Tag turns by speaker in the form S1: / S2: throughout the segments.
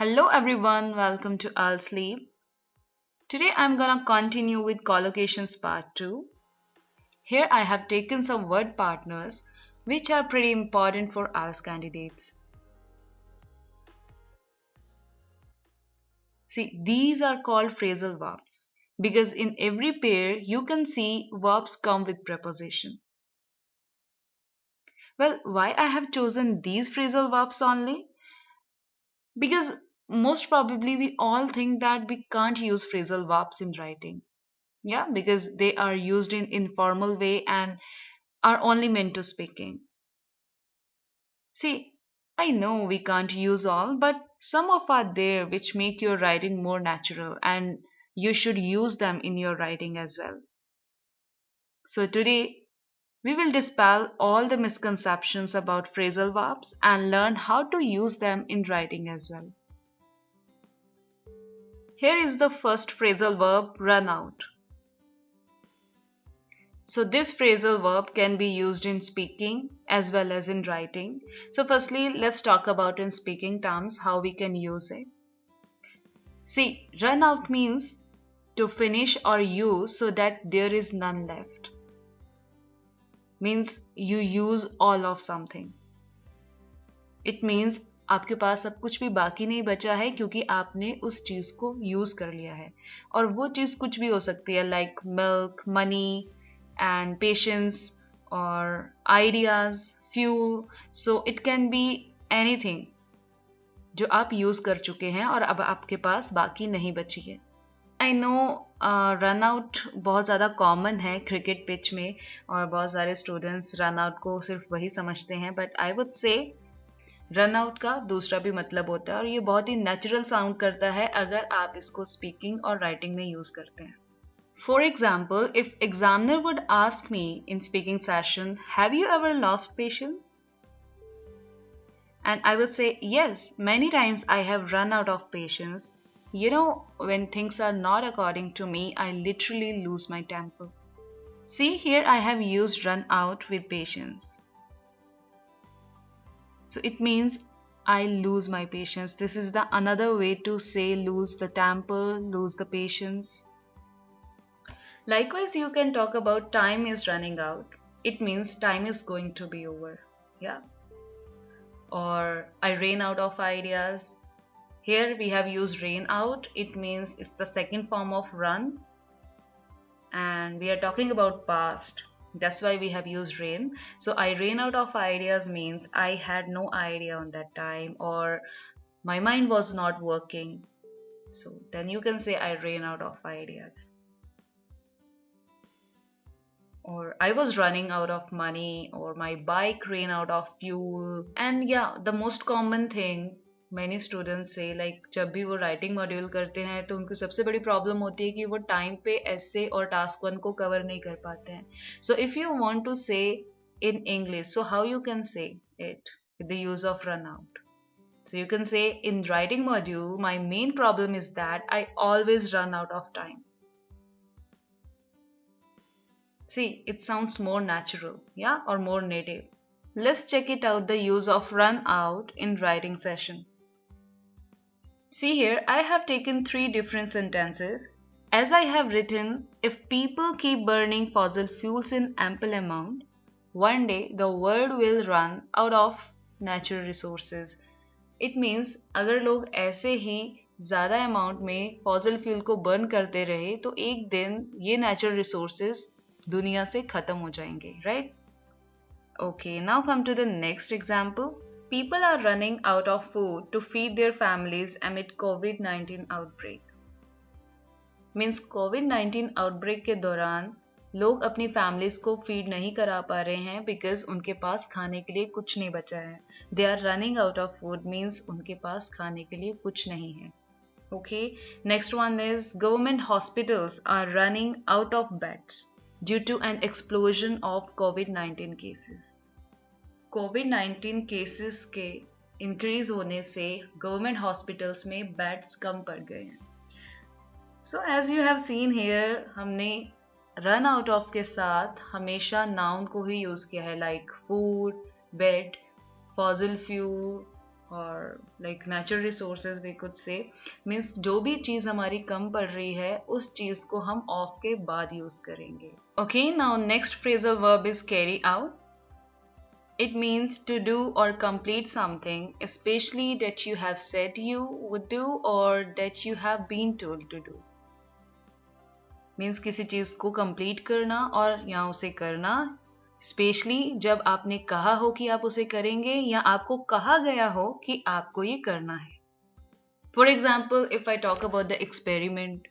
S1: Hello everyone, welcome to I'll Sleep. Today I'm gonna continue with collocations part 2. Here I have taken some word partners which are pretty important for IELTS candidates. See, these are called phrasal verbs because in every pair you can see verbs come with preposition. Well, why I have chosen these phrasal verbs only? Because most probably we all think that we can't use phrasal verbs in writing. Yeah, because they are used in informal way and are only meant to speaking. See, I know we can't use all, but some of are there which make your writing more natural and you should use them in your writing as well. So today we will dispel all the misconceptions about phrasal verbs and learn how to use them in writing as well. Here is the first phrasal verb, run out. So this phrasal verb can be used in speaking as well as in writing. So firstly, let's talk about in speaking terms how we can use it. See, run out means to finish or use so that there is none left. Means you use all of something. It means आपके पास अब कुछ भी बाकी नहीं बचा है क्योंकि आपने उस चीज को यूज कर लिया है और वो चीज कुछ भी हो सकती है like milk money and patience or ideas, fuel. So it can be anything जो आप यूज कर चुके हैं और अब आपके पास बाकी नहीं बची है. आई नो रन आउट बहुत ज़्यादा कॉमन है क्रिकेट पिच में और बहुत सारे स्टूडेंट्स रन आउट को सिर्फ वही समझते हैं but I would say run out का दूसरा भी मतलब होता है और ये बहुत ही नेचुरल साउंड करता है अगर आप इसको स्पीकिंग और राइटिंग में यूज़ करते हैं. For example, if examiner would ask me in speaking session, have you ever lost patience? And I would say, yes, many times I have run out of patience. You know, when things are not according to me, I literally lose my temper. See, here I have used run out with patience. So it means I lose my patience. This is the another way to say lose the temper, lose the patience. Likewise, you can talk about time is running out. It means time is going to be over. Yeah. Or I ran out of ideas. Here we have used rain out. It means it's the second form of run. And we are talking about past. That's why we have used rain. So I ran out of ideas means I had no idea on that time or my mind was not working. So then you can say I ran out of ideas. Or I was running out of money or my bike ran out of fuel. And yeah, the most common thing many students say like जब भी वो writing module करते हैं तो उनको सबसे बड़ी problem होती है कि वो टाइम पे एसे और टास्क वन को कवर नहीं कर पाते हैं. So if you want to say in English so how you can say it with the use of run out. So you can say in writing module my main problem is that I always run out of time. See, it sounds more natural, yeah, or more native. Let's check it out the use of run out in writing session. See here, I have taken 3 different sentences. As I have written, if people keep burning fossil fuels in ample amount, one day the world will run out of natural resources. It means अगर लोग ऐसे ही ज़्यादा amount में fossil fuel को burn करते रहे तो एक दिन ये नेचुरल रिसोर्सेज दुनिया से खत्म हो जाएंगे, right? Okay, now come to the next example. People are running out of food to feed their families amid कोविड-19 आउटब्रेक. मीन्स कोविड-19 आउटब्रेक के दौरान लोग अपनी फैमिलीज को फीड नहीं करा पा रहे हैं बिकॉज उनके पास खाने के लिए कुछ नहीं बचा है. They are running out of food means उनके पास खाने के लिए कुछ नहीं है. Okay, next one is government hospitals are running out of beds due to an explosion of COVID-19 cases. COVID-19 cases के इंक्रीज होने से गवर्नमेंट हॉस्पिटल्स में बेड्स कम पड़ गए हैं. So as you have seen here हमने रन आउट ऑफ के साथ हमेशा नाउन को ही यूज़ किया है like food, bed, fossil fuel और like natural resources we could say, means जो भी चीज़ हमारी कम पड़ रही है उस चीज़ को हम ऑफ के बाद यूज़ करेंगे. Okay, now next phrasal verb is carry out. It means to do or complete something, especially that you have said you would do or that you have been told to do. Means किसी चीज़ को complete करना और या उसे करना, specially जब आपने कहा हो कि आप उसे करेंगे या आपको कहा गया हो कि आपको ये करना है. For example, if I talk about the experiment,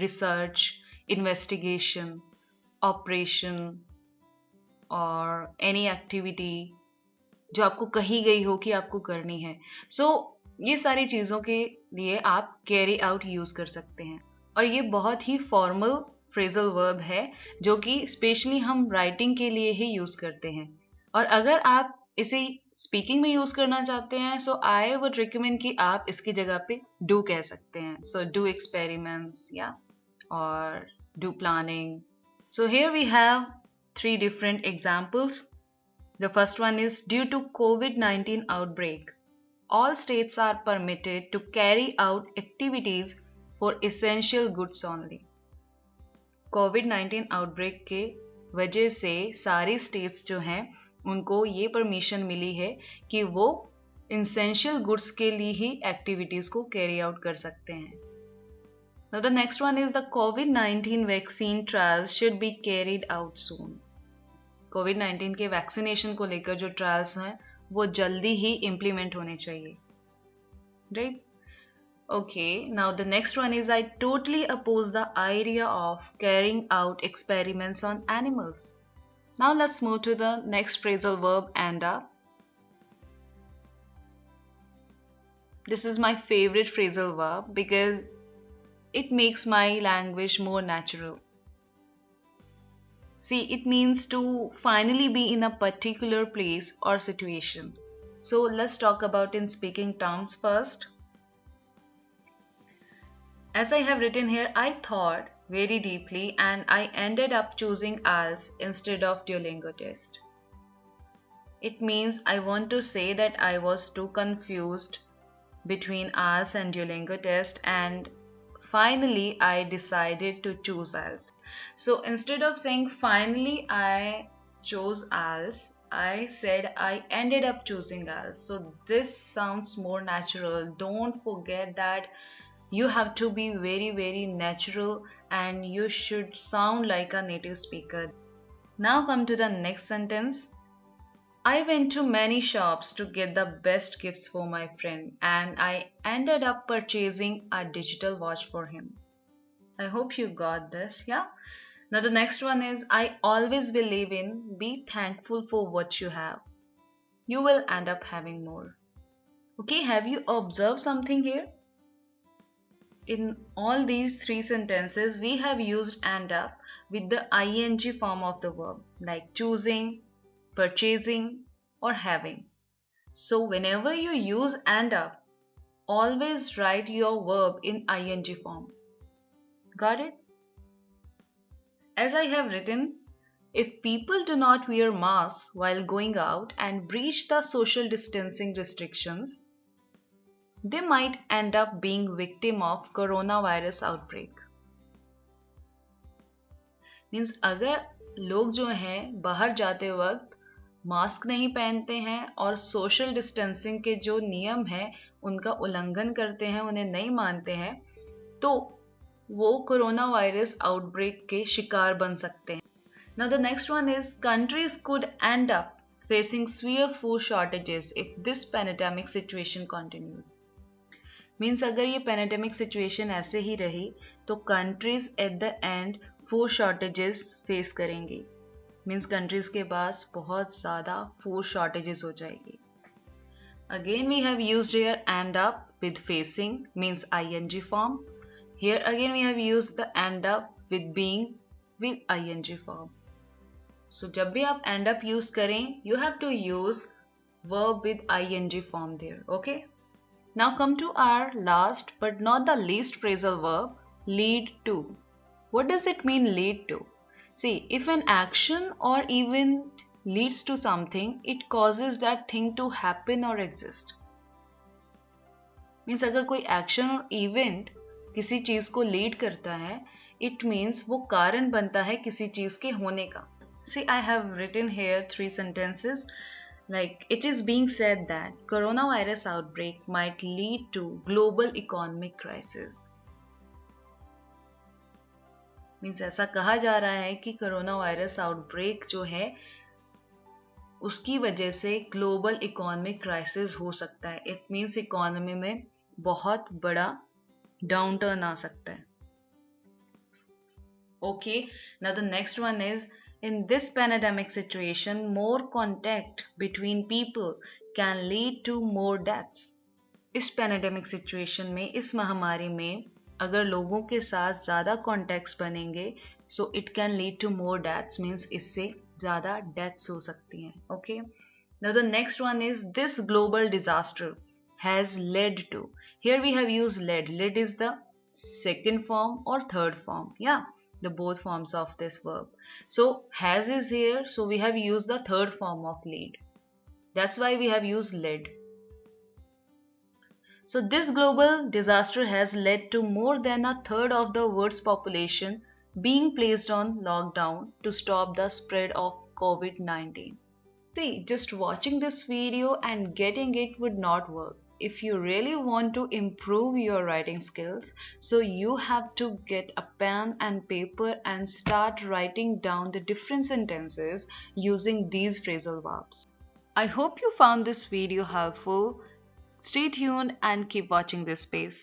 S1: research, investigation, operation, और एनी एक्टिविटी जो आपको कही गई हो कि आपको करनी है. सो ये सारी चीज़ों के लिए आप कैरी आउट यूज़ कर सकते हैं. और ये बहुत ही फॉर्मल फ्रेजल वर्ब है जो कि स्पेशली हम राइटिंग के लिए ही यूज़ करते हैं. और अगर आप इसे स्पीकिंग में यूज़ करना चाहते हैं सो आई वुड रिकमेंड कि आप इसकी जगह पे डू कह सकते हैं. सो डू एक्सपेरिमेंट्स और do planning. So here we have 3 different examples. The first one is due to COVID-19 outbreak, all states are permitted to carry out activities for essential goods only. COVID-19 outbreak के वजह से सारी states जो हैं उनको ये permission मिली है कि वो essential goods के लिए ही activities को carry out कर सकते हैं. Now the next one is the COVID-19 vaccine trials should be carried out soon. कोविड-19 के वैक्सीनेशन को लेकर जो ट्रायल्स हैं वो जल्दी ही इम्प्लीमेंट होने चाहिए. Right? Okay, now the next one is I totally oppose the idea of carrying out experiments on animals. Now let's move to the next phrasal verb end up. This is my favourite phrasal verb because it makes my language more natural. See, it means to finally be in a particular place or situation. So let's talk about in speaking terms first. As I have written here, I thought very deeply and I ended up choosing ALS instead of Duolingo test. It means I want to say that I was too confused between ALS and Duolingo test and finally I decided to choose ALS. So instead of saying finally I chose ALS, I said I ended up choosing ALS. So this sounds more natural. Don't forget that you have to be very, very natural and you should sound like a native speaker. Now come to the next sentence. I went to many shops to get the best gifts for my friend and I ended up purchasing a digital watch for him. I hope you got this, Now the next one is I always believe in be thankful for what you have. You will end up having more. Okay, have you observed something here? In all these 3 sentences, we have used end up with the ing form of the verb like choosing, purchasing or having. So whenever you use end up, always write your verb in ing form. Got it? As I have written, if people do not wear masks while going out and breach the social distancing restrictions, they might end up being victim of coronavirus outbreak. Means अगर लोग जो हैं बाहर जाते वक्त mask नहीं पहनते हैं और सोशल डिस्टेंसिंग के जो नियम हैं उनका उल्लंघन करते हैं, उन्हें नहीं मानते हैं, तो वो कोरोना वायरस आउटब्रेक के शिकार बन सकते हैं. Now the next one is countries could end up facing severe food shortages if this pandemic situation continues. Means अगर ये पैंडेमिक सिचुएशन ऐसे ही रही तो countries at the end food shortages face करेंगी. मीन्स कंट्रीज के पास बहुत ज़्यादा फूड शॉर्टेजेस हो जाएगी. Again we have used here end up with facing means ing form. Here again we have used the end up with being with ing form. So जब भी आप एंड अप यूज करें you have to use verb with ing form there. Okay, now come to our last but not the least phrasal verb, lead to. What does it mean, lead to? See, if an action or event leads to something, it causes that thing to happen or exist. Means अगर कोई action और event किसी चीज को lead करता है, it means वो कारण बनता है किसी चीज के होने का. See, I have written here 3 sentences. Like, it is being said that coronavirus outbreak might lead to global economic crisis. Means ऐसा कहा जा रहा है कि कोरोना वायरस आउटब्रेक जो है उसकी वजह से ग्लोबल इकोनॉमिक क्राइसिस हो सकता है. इट मीन्स इकोनॉमी में बहुत बड़ा डाउनटर्न आ सकता है. Okay, now the next one is, in this pandemic situation, more contact between people can lead to more deaths. इस पैंडेमिक सिचुएशन में, इस महामारी में अगर लोगों के साथ ज़्यादा कॉन्टैक्ट्स बनेंगे, so it can lead to more deaths, means इससे ज़्यादा डेथ्स हो सकती हैं. Okay, now the next one is, this global disaster has led to. Here we have used led. Led is the second form or third form, yeah, the both forms of this verb. So has is here, so we have used the third form of lead. That's why we have used led. So this global disaster has led to more than a third of the world's population being placed on lockdown to stop the spread of COVID-19. See, just watching this video and getting it would not work. If you really want to improve your writing skills, so you have to get a pen and paper and start writing down the different sentences using these phrasal verbs. I hope you found this video helpful. Stay tuned and keep watching this space.